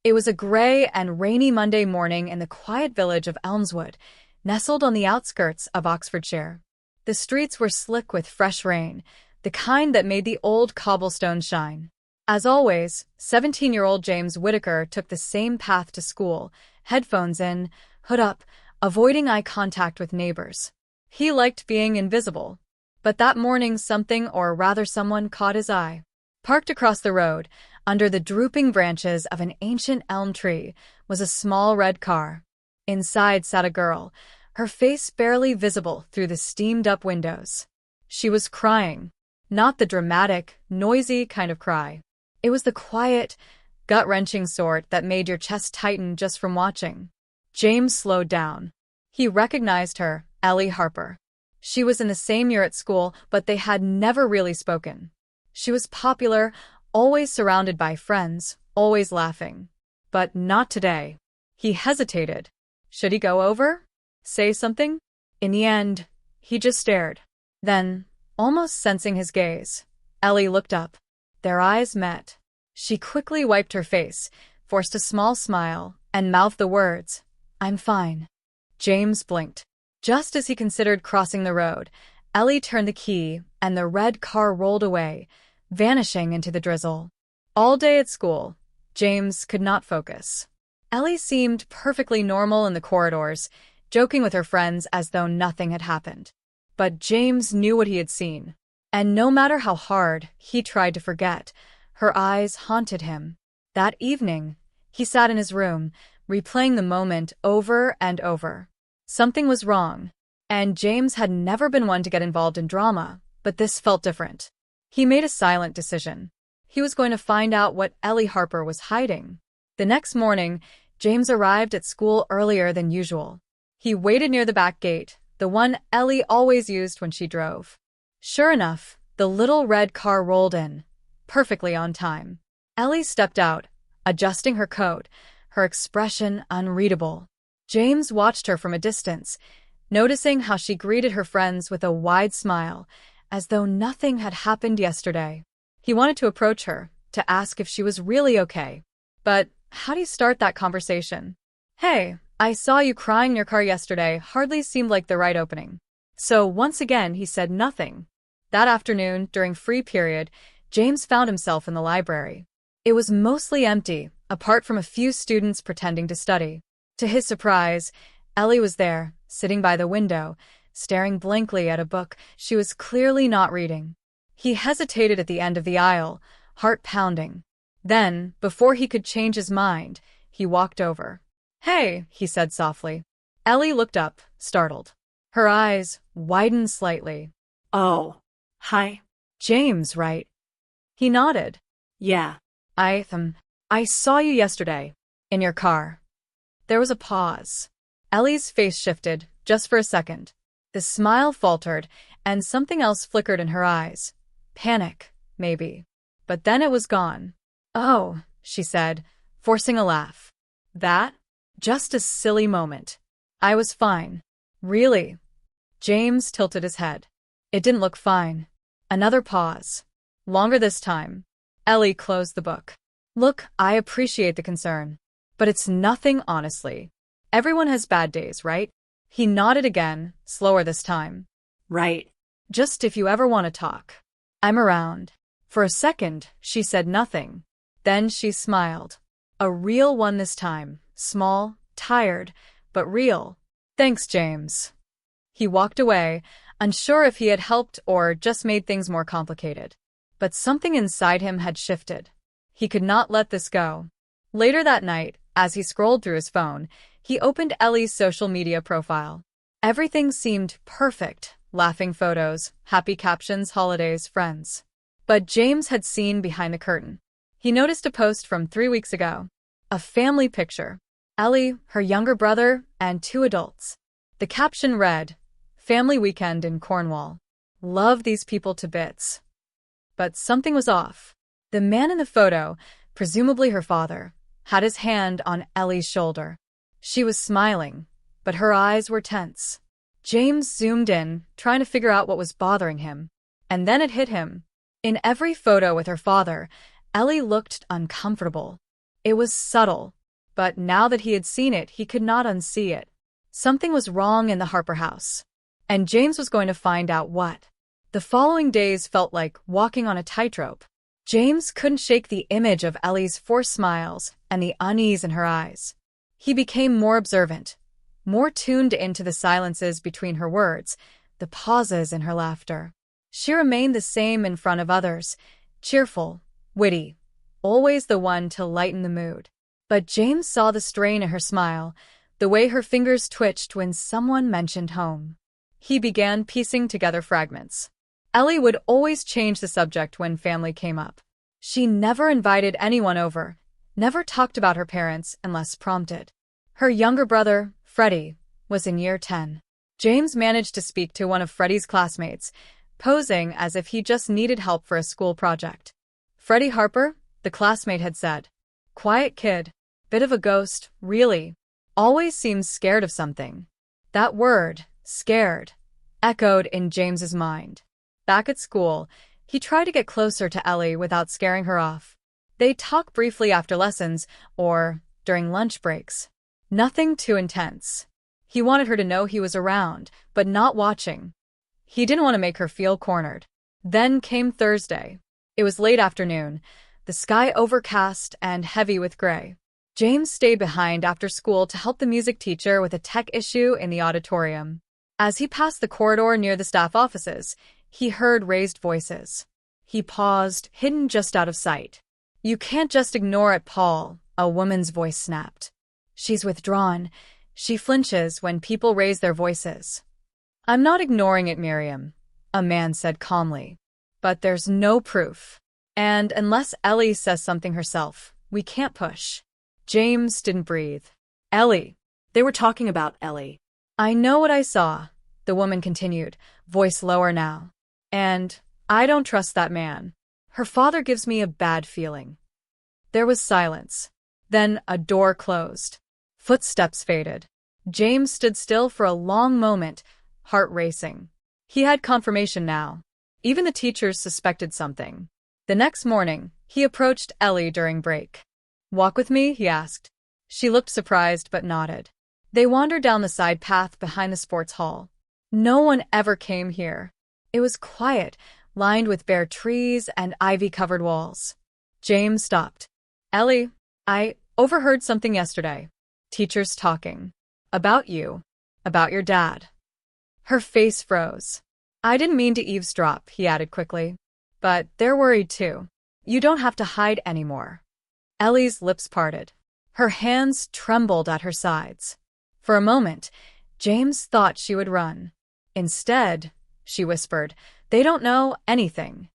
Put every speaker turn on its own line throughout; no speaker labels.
It was a gray and rainy Monday morning in the quiet village of Elmswood, nestled on the outskirts of Oxfordshire. The streets were slick with fresh rain, the kind that made the old cobblestones shine. As always, 17-year-old James Whittaker took the same path to school, headphones in, hood up, avoiding eye contact with neighbors. He liked being invisible. But that morning something, or rather someone, caught his eye. Parked across the road, under the drooping branches of an ancient elm tree, was a small red car. Inside sat a girl, her face barely visible through the steamed-up windows. She was crying. Not the dramatic, noisy kind of cry. It was the quiet, gut-wrenching sort that made your chest tighten just from watching. James slowed down. He recognized her, Ellie Harper. She was in the same year at school, but they had never really spoken. She was popular, always surrounded by friends, always laughing. But not today. He hesitated. Should he go over? Say something? In the end, he just stared. Then, almost sensing his gaze, Ellie looked up. Their eyes met. She quickly wiped her face, forced a small smile, and mouthed the words, "I'm fine." James blinked. Just as he considered crossing the road, Ellie turned the key, and the red car rolled away, vanishing into the drizzle. All day at school, James could not focus. Ellie seemed perfectly normal in the corridors, joking with her friends as though nothing had happened. But James knew what he had seen. And no matter how hard he tried to forget, her eyes haunted him. That evening, he sat in his room, replaying the moment over and over. Something was wrong, and James had never been one to get involved in drama, but this felt different. He made a silent decision. He was going to find out what Ellie Harper was hiding. The next morning, James arrived at school earlier than usual. He waited near the back gate, the one Ellie always used when she drove. Sure enough, the little red car rolled in, perfectly on time. Ellie stepped out, adjusting her coat, her expression unreadable. James watched her from a distance, noticing how she greeted her friends with a wide smile, as though nothing had happened yesterday. He wanted to approach her, to ask if she was really okay. But how do you start that conversation? "Hey, I saw you crying in your car yesterday," hardly seemed like the right opening. So once again he said nothing. That afternoon, during free period, James found himself in the library. It was mostly empty, apart from a few students pretending to study. To his surprise, Ellie was there, sitting by the window, staring blankly at a book she was clearly not reading. He hesitated at the end of the aisle, heart pounding. Then, before he could change his mind, he walked over. "Hey," he said softly. Ellie looked up, startled. Her eyes widened slightly.
"Oh, hi."
"James, right?" He nodded.
"Yeah."
I saw you yesterday. In your car." There was a pause. Ellie's face shifted, just for a second. The smile faltered, and something else flickered in her eyes. Panic, maybe. But then it was gone. "Oh," she said, forcing a laugh. "That? Just a silly moment. I was fine." "Really?" James tilted his head. It didn't look fine. Another pause. Longer this time. Ellie closed the book. "Look, I appreciate the concern. But it's nothing, honestly. Everyone has bad days, right?" He nodded again, slower this time.
"Right."
"Just if you ever want to talk. I'm around." For a second, she said nothing. Then she smiled. A real one this time. Small, tired, but real. "Thanks, James." He walked away, unsure if he had helped or just made things more complicated. But something inside him had shifted. He could not let this go. Later that night, as he scrolled through his phone, he opened Ellie's social media profile. Everything seemed perfect. Laughing photos, happy captions, holidays, friends. But James had seen behind the curtain. He noticed a post from 3 weeks ago. A family picture. Ellie, her younger brother, and 2 adults. The caption read, "Family weekend in Cornwall. Love these people to bits." But something was off. The man in the photo, presumably her father, had his hand on Ellie's shoulder. She was smiling, but her eyes were tense. James zoomed in, trying to figure out what was bothering him. And then it hit him. In every photo with her father, Ellie looked uncomfortable. It was subtle, but now that he had seen it, he could not unsee it. Something was wrong in the Harper house, and James was going to find out what. The following days felt like walking on a tightrope. James couldn't shake the image of Ellie's forced smiles and the unease in her eyes. He became more observant, more tuned into the silences between her words, the pauses in her laughter. She remained the same in front of others, cheerful, witty, always the one to lighten the mood. But James saw the strain in her smile, the way her fingers twitched when someone mentioned home. He began piecing together fragments. Ellie would always change the subject when family came up. She never invited anyone over, never talked about her parents unless prompted. Her younger brother, Freddie, was in year 10. James managed to speak to one of Freddie's classmates, posing as if he just needed help for a school project. Freddie Harper, the classmate had said. Quiet kid. Bit of a ghost, really. Always seems scared of something. That word, scared, echoed in James's mind. Back at school, he tried to get closer to Ellie without scaring her off. They'd talk briefly after lessons or during lunch breaks. Nothing too intense. He wanted her to know he was around, but not watching. He didn't want to make her feel cornered. Then came Thursday. It was late afternoon, the sky overcast and heavy with gray. James stayed behind after school to help the music teacher with a tech issue in the auditorium. As he passed the corridor near the staff offices, he heard raised voices. He paused, hidden just out of sight. You can't just ignore it, Paul, a woman's voice snapped. She's withdrawn. She flinches when people raise their voices. I'm not ignoring it, Miriam, a man said calmly. But there's no proof. And unless Ellie says something herself, we can't push. James didn't breathe. Ellie.
They were talking about Ellie.
I know what I saw, the woman continued, voice lower now. And I don't trust that man. Her father gives me a bad feeling. There was silence. Then a door closed. Footsteps faded. James stood still for a long moment, heart racing. He had confirmation now. Even the teachers suspected something. The next morning, he approached Ellie during break. Walk with me, he asked. She looked surprised but nodded. They wandered down the side path behind the sports hall. No one ever came here. It was quiet, lined with bare trees and ivy-covered walls. James stopped. Ellie, I overheard something yesterday. Teachers talking. About you. About your dad. Her face froze. I didn't mean to eavesdrop, he added quickly. But they're worried too. You don't have to hide anymore. Ellie's lips parted. Her hands trembled at her sides. For a moment, James thought she would run. Instead, she whispered, they don't know anything.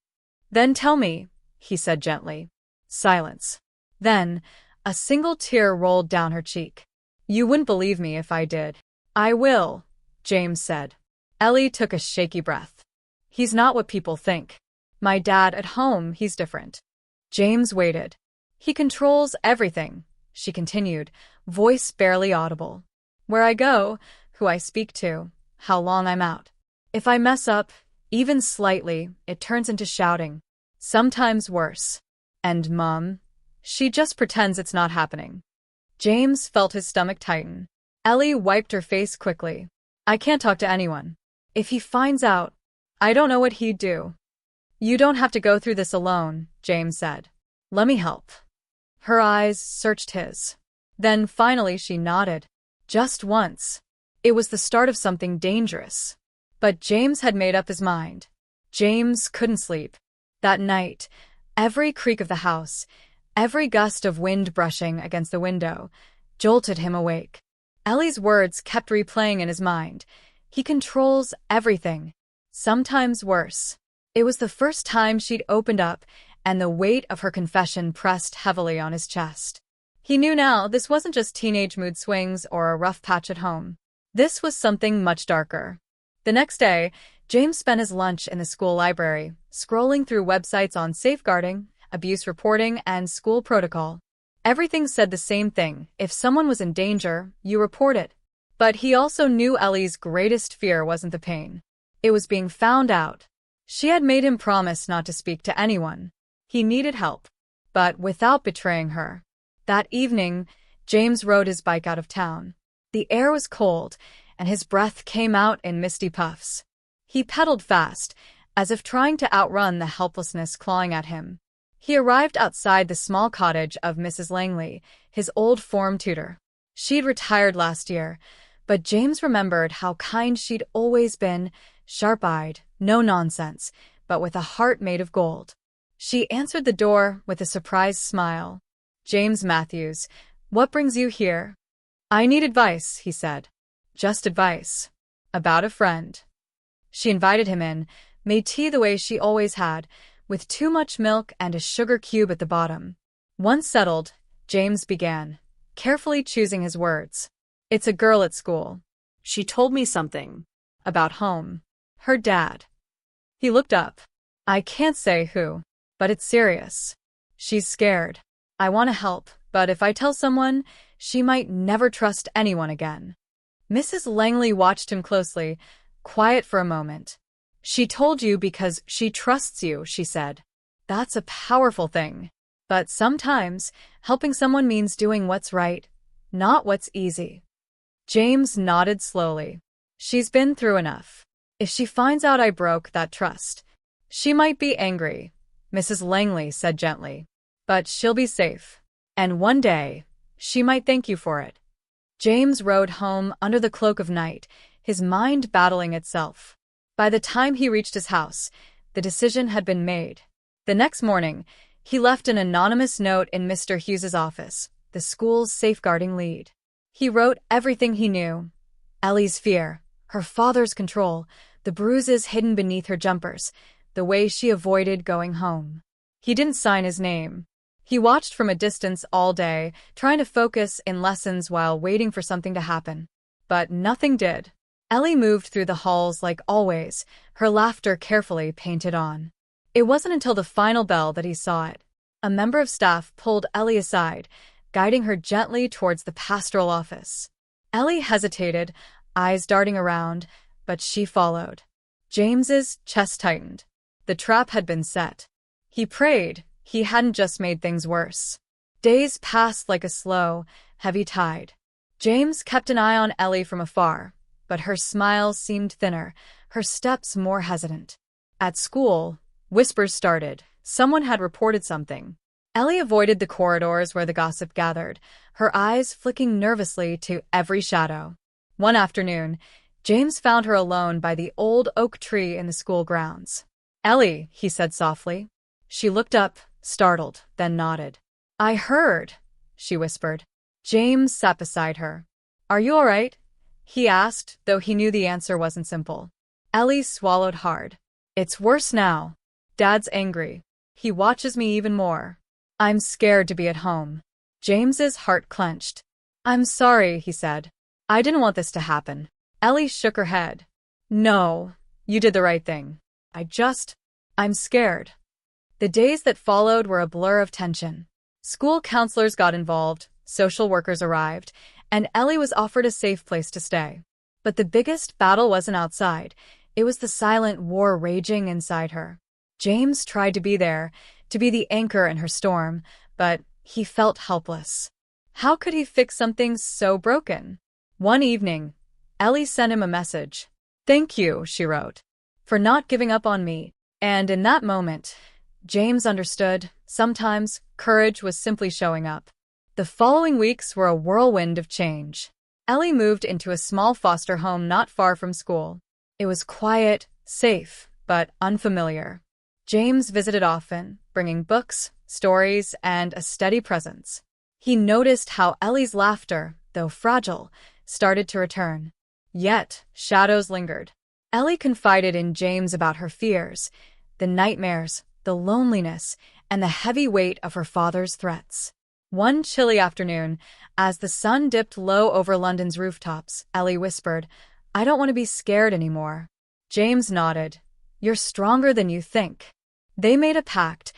Then tell me, he said gently. Silence. Then, a single tear rolled down her cheek. You wouldn't believe me if I did. I will, James said. Ellie took a shaky breath. He's not what people think. My dad at home, he's different. James waited. He controls everything, she continued, voice barely audible. Where I go, who I speak to, how long I'm out. If I mess up, even slightly, it turns into shouting. Sometimes worse. And Mom? She just pretends it's not happening. James felt his stomach tighten. Ellie wiped her face quickly. I can't talk to anyone. If he finds out, I don't know what he'd do. You don't have to go through this alone, James said. Let me help. Her eyes searched his. Then finally she nodded. Just once. It was the start of something dangerous. But James had made up his mind. James couldn't sleep. That night, every creak of the house, every gust of wind brushing against the window, jolted him awake. Ellie's words kept replaying in his mind. He controls everything. Sometimes worse. It was the first time she'd opened up, and the weight of her confession pressed heavily on his chest. He knew now this wasn't just teenage mood swings or a rough patch at home. This was something much darker. The next day, James spent his lunch in the school library, scrolling through websites on safeguarding, abuse reporting, and school protocol. Everything said the same thing. If someone was in danger, you report it. But he also knew Ellie's greatest fear wasn't the pain. It was being found out. She had made him promise not to speak to anyone. He needed help, but without betraying her. That evening, James rode his bike out of town. The air was cold, and his breath came out in misty puffs. He pedaled fast, as if trying to outrun the helplessness clawing at him. He arrived outside the small cottage of Mrs. Langley, his old form tutor. She'd retired last year, but James remembered how kind she'd always been, sharp-eyed, no nonsense, but with a heart made of gold. She answered the door with a surprised smile. "James Matthews, what brings you here?" "I need advice," he said. "Just advice. About a friend." She invited him in, made tea the way she always had, with too much milk and a sugar cube at the bottom. Once settled, James began, carefully choosing his words. "It's a girl at school.
She told me something.
About home. Her dad." He looked up. "I can't say who, but it's serious. She's scared. I want to help, but if I tell someone, she might never trust anyone again." Mrs. Langley watched him closely, quiet for a moment. "She told you because she trusts you," she said. "That's a powerful thing. But sometimes, helping someone means doing what's right, not what's easy." James nodded slowly. "She's been through enough. If she finds out I broke that trust, she might be angry," Mrs. Langley said gently. "But she'll be safe. And one day, she might thank you for it." James rode home under the cloak of night, his mind battling itself. By the time he reached his house, the decision had been made. The next morning, he left an anonymous note in Mr. Hughes's office, the school's safeguarding lead. He wrote everything he knew. Ellie's fear, her father's control, the bruises hidden beneath her jumpers, the way she avoided going home. He didn't sign his name. He watched from a distance all day, trying to focus in lessons while waiting for something to happen. But nothing did. Ellie moved through the halls like always, her laughter carefully painted on. It wasn't until the final bell that he saw it. A member of staff pulled Ellie aside, guiding her gently towards the pastoral office. Ellie hesitated, eyes darting around, but she followed. James's chest tightened. The trap had been set. He prayed he hadn't just made things worse. Days passed like a slow, heavy tide. James kept an eye on Ellie from afar, but her smile seemed thinner, her steps more hesitant. At school, whispers started. Someone had reported something. Ellie avoided the corridors where the gossip gathered, her eyes flicking nervously to every shadow. One afternoon, James found her alone by the old oak tree in the school grounds. "Ellie," he said softly. She looked up, startled, then nodded. "I heard," she whispered. James sat beside her. "Are you all right?" he asked, though he knew the answer wasn't simple. Ellie swallowed hard. "It's worse now. Dad's angry. He watches me even more. I'm scared to be at home." James's heart clenched. "I'm sorry," he said. "I didn't want this to happen." Ellie shook her head. "No, you did the right thing. I'm scared." The days that followed were a blur of tension. School counselors got involved, social workers arrived, and Ellie was offered a safe place to stay. But the biggest battle wasn't outside. It was the silent war raging inside her. James tried to be there, to be the anchor in her storm, but he felt helpless. How could he fix something so broken? One evening, Ellie sent him a message. "Thank you," she wrote, "for not giving up on me." And in that moment, James understood, sometimes courage was simply showing up. The following weeks were a whirlwind of change. Ellie moved into a small foster home not far from school. It was quiet, safe, but unfamiliar. James visited often, bringing books, stories, and a steady presence. He noticed how Ellie's laughter, though fragile, started to return. Yet, shadows lingered. Ellie confided in James about her fears, the nightmares, the loneliness, and the heavy weight of her father's threats. One chilly afternoon, as the sun dipped low over London's rooftops, Ellie whispered, "I don't want to be scared anymore." James nodded. "You're stronger than you think." They made a pact,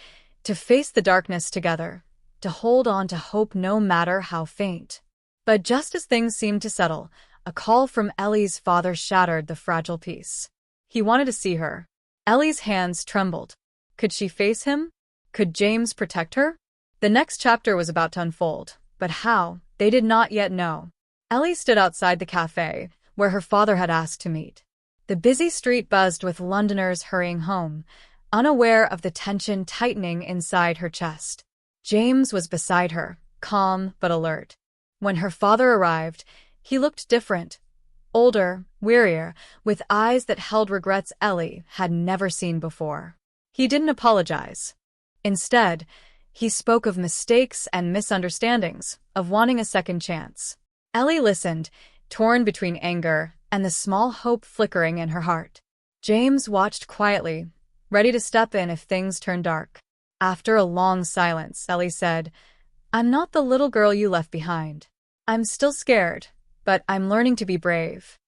to face the darkness together, to hold on to hope no matter how faint. But just as things seemed to settle, a call from Ellie's father shattered the fragile peace. He wanted to see her. Ellie's hands trembled. Could she face him? Could James protect her? The next chapter was about to unfold, but how, They did not yet know. Ellie stood outside the cafe, where her father had asked to meet. The busy street buzzed with Londoners hurrying home, unaware of the tension tightening inside her chest. James was beside her, calm but alert. When her father arrived, he looked different. Older, wearier, with eyes that held regrets Ellie had never seen before. He didn't apologize. Instead, he spoke of mistakes and misunderstandings, of wanting a second chance. Ellie listened, torn between anger and the small hope flickering in her heart. James watched quietly, ready to step in if things turned dark. After a long silence, Ellie said, "I'm not the little girl you left behind. I'm still scared, but I'm learning to be brave."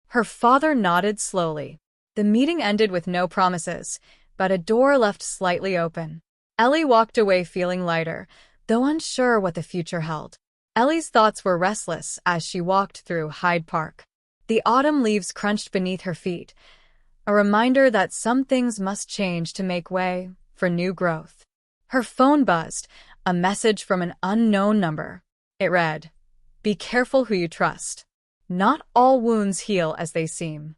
Her father nodded slowly. The meeting ended with no promises, but a door left slightly open. Ellie walked away feeling lighter, though unsure what the future held. Ellie's thoughts were restless as she walked through Hyde Park. The autumn leaves crunched beneath her feet, a reminder that some things must change to make way for new growth. Her phone buzzed, a message from an unknown number. It read, "Be careful who you trust. Not all wounds heal as they seem."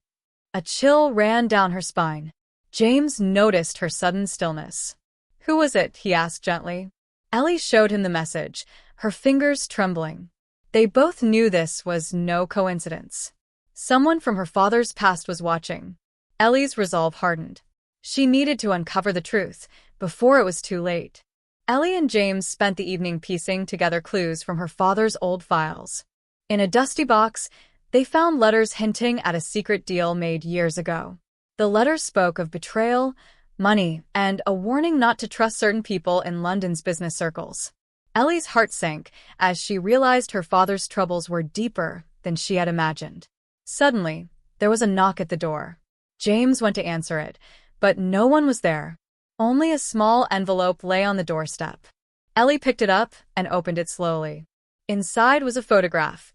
A chill ran down her spine. James noticed her sudden stillness. "Who was it?" he asked gently. Ellie showed him the message, her fingers trembling. They both knew this was no coincidence. Someone from her father's past was watching. Ellie's resolve hardened. She needed to uncover the truth before it was too late. Ellie and James spent the evening piecing together clues from her father's old files. In a dusty box, they found letters hinting at a secret deal made years ago. The letters spoke of betrayal, money, and a warning not to trust certain people in London's business circles. Ellie's heart sank as she realized her father's troubles were deeper than she had imagined. Suddenly, there was a knock at the door. James went to answer it, but no one was there. Only a small envelope lay on the doorstep. Ellie picked it up and opened it slowly. Inside was a photograph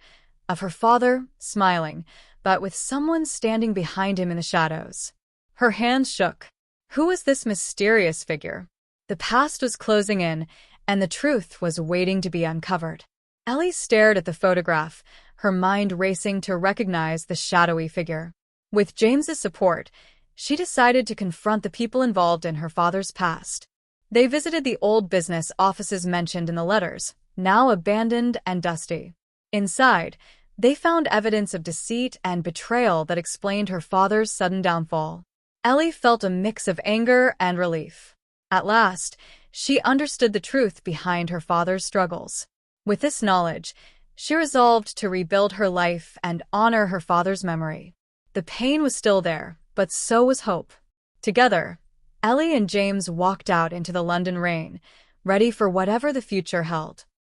of her father, smiling, but with someone standing behind him in the shadows. Her hands shook. Who was this mysterious figure? The past was closing in, and the truth was waiting to be uncovered. Ellie stared at the photograph, her mind racing to recognize the shadowy figure. With James's support, she decided to confront the people involved in her father's past. They visited the old business offices mentioned in the letters, now abandoned and dusty. Inside, they found evidence of deceit and betrayal that explained her father's sudden downfall. Ellie felt a mix of anger and relief. At last, she understood the truth behind her father's struggles. With this knowledge, she resolved to rebuild her life and honor her father's memory. The pain was still there, but so was hope. Together, Ellie and James walked out into the London rain, ready for whatever the future held.